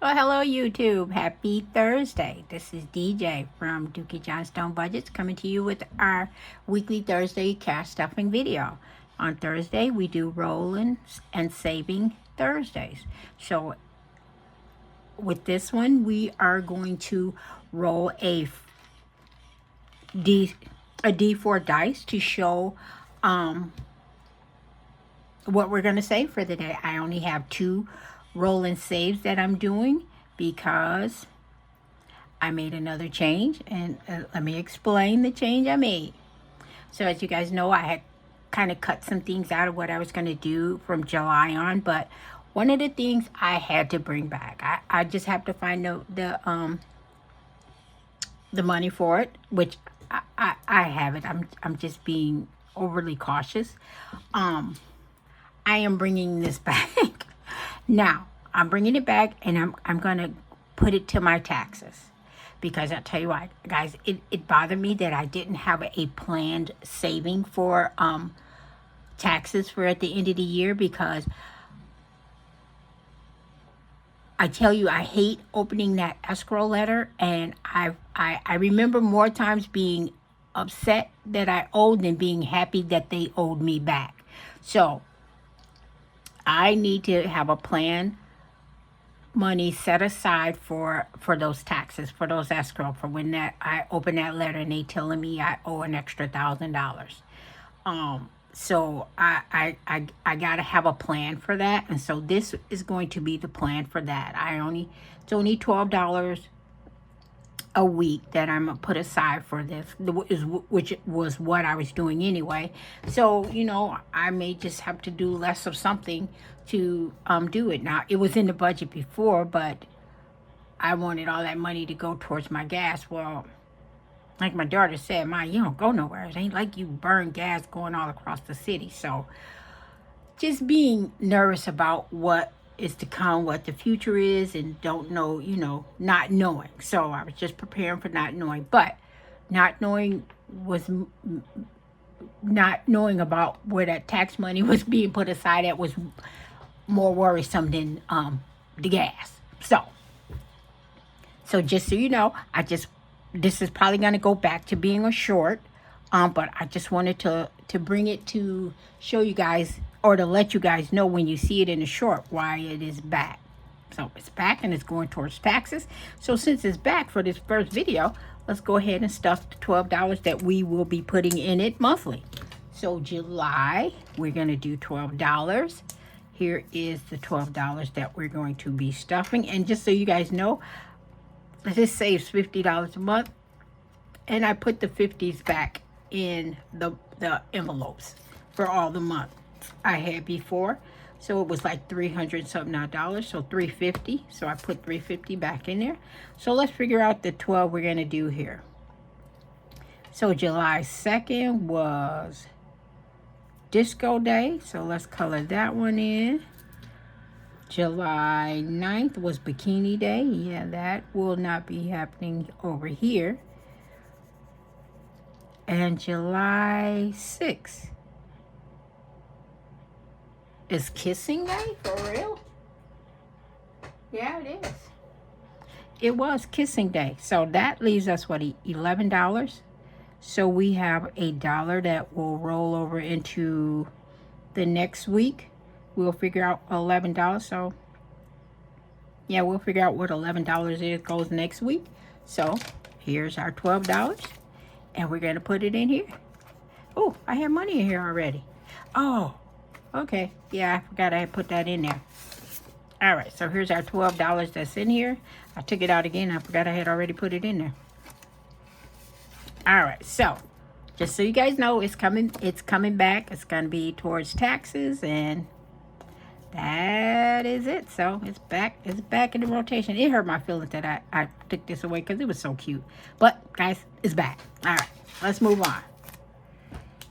Well, hello YouTube. Happy Thursday. This is DJ from Dookie Johnstone Budgets coming to you with our weekly Thursday cash stuffing video. On Thursday, we do rolling and saving Thursdays. So with this one, we are going to roll a D4 dice to show what we're going to save for the day. I only have 2 roll and saves that I'm doing because I made another change, and let me explain the change I made. So as you guys know, I had kind of cut some things out of what I was going to do from July on, but one of the things I had to bring back, I just have to find the money for it, which I have it. I'm just being overly cautious. I am bringing this back. Now, I'm bringing it back, and I'm going to put it to my taxes. Because I'll tell you what, guys, it bothered me that I didn't have a planned saving for taxes for at the end of the year, because I tell you, I hate opening that escrow letter, and I remember more times being upset that I owed than being happy that they owed me back. So I need to have a plan, money set aside for those taxes, for those escrow, for when that I open that letter and they telling me I owe an extra $1,000. So I gotta have a plan for that, and so this is going to be the plan for that. It's only $12 a week that I'm gonna put aside for this, which was what I was doing anyway. So I may just have to do less of something to do it. Now, it was in the budget before, but I wanted all that money to go towards my gas. Well, like my daughter said, "Ma, you don't go nowhere. It ain't like you burn gas going all across the city." So just being nervous about what is to come, what the future is, and don't know, not knowing. So I was just preparing for not knowing. But not knowing about where that tax money was being put aside at was more worrisome than the gas. So just so you know, this is probably going to go back to being a short, but I just wanted to bring it to show you guys, or to let you guys know when you see it in a short, why it is back. So it's back and it's going towards taxes. So since it's back for this first video, let's go ahead and stuff the $12 that we will be putting in it monthly. So July, we're going to do $12. Here is the $12 that we're going to be stuffing. And just so you guys know, this saves $50 a month. And I put the 50s back in the envelopes for all the month I had before. So it was like $300 something dollars, so $350. So I put $350 back in there. So let's figure out the 12 we're going to do here. So July 2nd was Disco Day, so let's color that one in. July 9th was Bikini Day. Yeah, that will not be happening over here. And July 6th is Kissing Day, for real? Yeah, it is. It was Kissing Day. So that leaves us, what, $11? So we have $1 that will roll over into the next week. We'll figure out $11. So yeah, we'll figure out what $11 is goes next week. So here's our $12. And we're going to put it in here. Oh, I have money in here already. Oh, okay. Yeah, I forgot I had put that in there. All right, so here's our $12 that's in here. I took it out again. I forgot I had already put it in there. All right, so just so you guys know, it's coming back. It's going to be towards taxes, and that is it. So it's back in the rotation. It hurt my feelings that I took this away because it was so cute. But guys, it's back. All right, let's move on.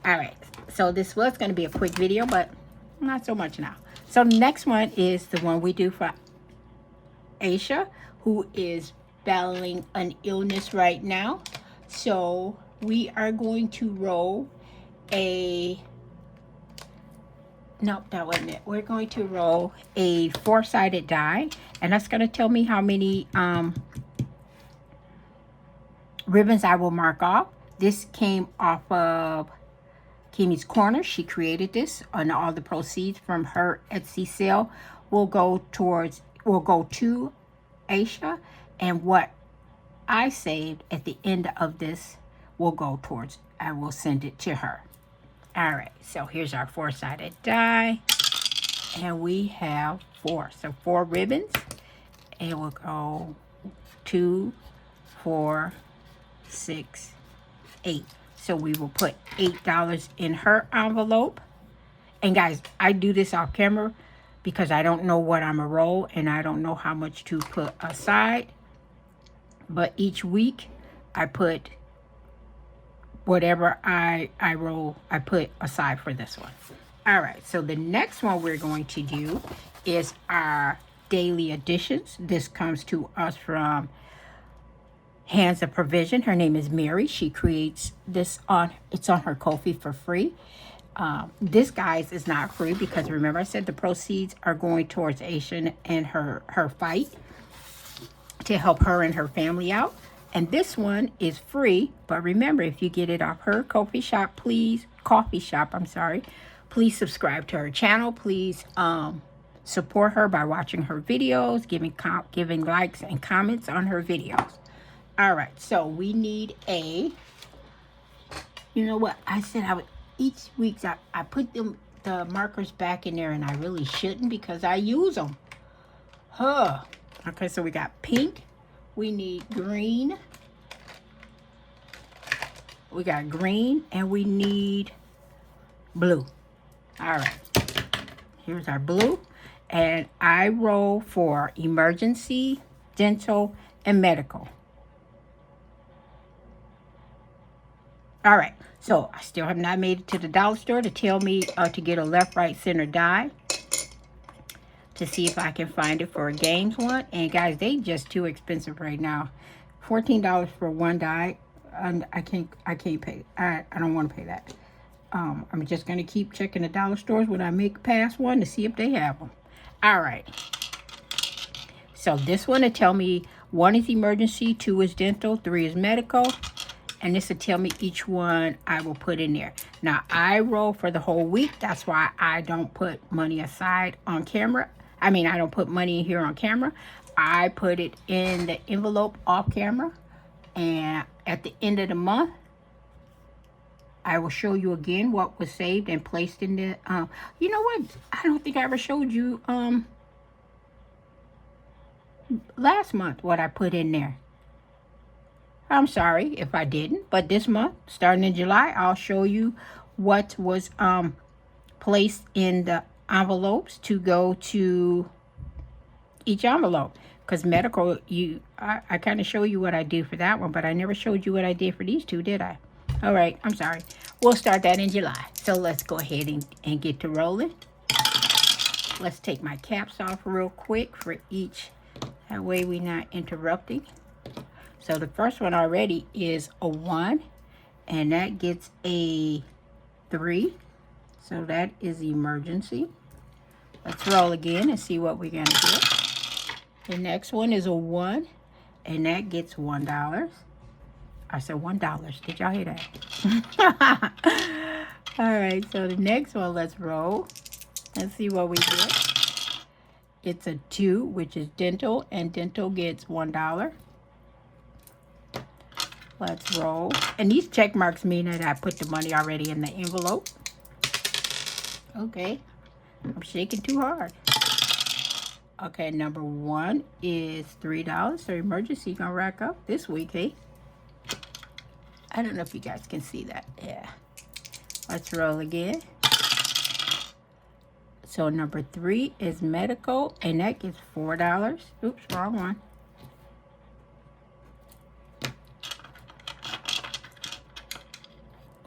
All right, so this was going to be a quick video, but not so much now. So the next one is the one we do for Aisha, who is battling an illness right now. So we are going to roll a Nope, that wasn't it. We're going to roll a four-sided die, and that's going to tell me how many ribbons I will mark off. This came off of Kimmy's Corner. She created this, and all the proceeds from her Etsy sale will go to Aisha, and what I saved at the end of this will go towards, I will send it to her. All right, so here's our four-sided die, and we have 4. So 4 ribbons, and we'll go 2, 4, 6, 8. So we will put $8 in her envelope. And guys, I do this off camera because I don't know what I'm gonna roll, and I don't know how much to put aside. But each week, I put whatever I roll, I put aside for this one. All right, so the next one we're going to do is our daily additions. This comes to us from Hands of Provision. Her name is Mary. She creates this it's on her Ko-fi for free. This, guys, is not free because remember I said the proceeds are going towards Aisha and her fight to help her and her family out. And this one is free, but remember, if you get it off her coffee shop, please subscribe to her channel. Please support her by watching her videos, giving likes and comments on her videos. All right, so we need you know what? I said I would, each week I put the markers back in there, and I really shouldn't because I use them. Okay, so we got pink. We need green. We got green, and we need blue. All right, here's our blue. And I roll for emergency, dental, and medical. All right, so I still have not made it to the dollar store to tell me to get a left, right, center die to see if I can find it for a games one. And guys, they just too expensive right now. $14 for one die, and I can't pay. I don't want to pay that. I'm just gonna keep checking the dollar stores when I make past one to see if they have them. All right. So this one will tell me 1 is emergency, 2 is dental, 3 is medical. And this will tell me each one I will put in there. Now, I roll for the whole week. That's why I don't put money aside on camera. I mean, I don't put money in here on camera. I put it in the envelope off camera. And at the end of the month, I will show you again what was saved and placed in the... you know what? I don't think I ever showed you last month what I put in there. I'm sorry if I didn't, but this month, starting in July, I'll show you what was placed in the envelopes to go to each envelope. Because medical, I kind of show you what I do for that one, but I never showed you what I did for these two, did I? All right, I'm sorry. We'll start that in July. So let's go ahead and get to rolling. Let's take my caps off real quick for each. That way we're not interrupting. So the first one already is a 1, and that gets a 3. So that is emergency. Let's roll again and see what we're going to get. The next one is a 1, and that gets $1. I said $1. Did y'all hear that? All right, so the next one, let's roll. Let's see what we get. It's a 2, which is dental, and dental gets $1. Let's roll. And these check marks mean that I put the money already in the envelope. Okay. I'm shaking too hard. Okay, number 1 is $3. So emergency gonna rack up this week, hey? I don't know if you guys can see that. Yeah. Let's roll again. So number 3 is medical, and that gets $4. Oops, wrong one.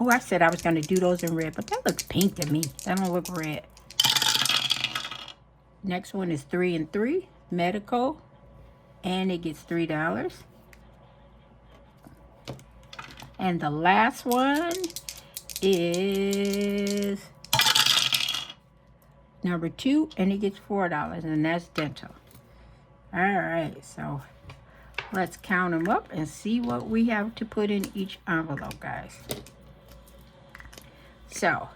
Oh, I said I was going to do those in red, but that looks pink to me. That don't look red. Next one is 3 and 3, medical, and it gets $3. And the last one is number 2, and it gets $4, and that's dental. All right, so let's count them up and see what we have to put in each envelope, guys. So,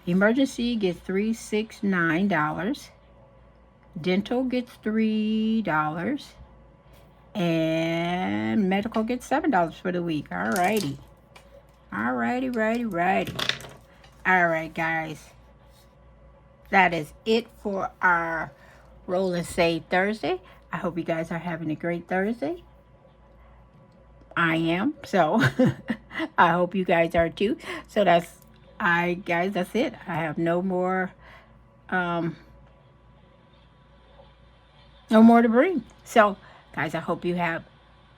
emergency gets $369. Dental gets $3. And medical gets $7 for the week. All righty. All righty. All right, guys. That is it for our Roll and Save Thursday. I hope you guys are having a great Thursday. I am, so I hope you guys are too. So that's it. I have no more to bring. So guys, I hope you have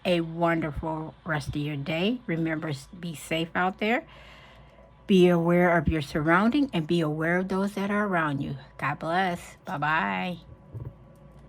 a wonderful rest of your day. Remember, be safe out there. Be aware of your surrounding and be aware of those that are around you. God bless. Bye-bye.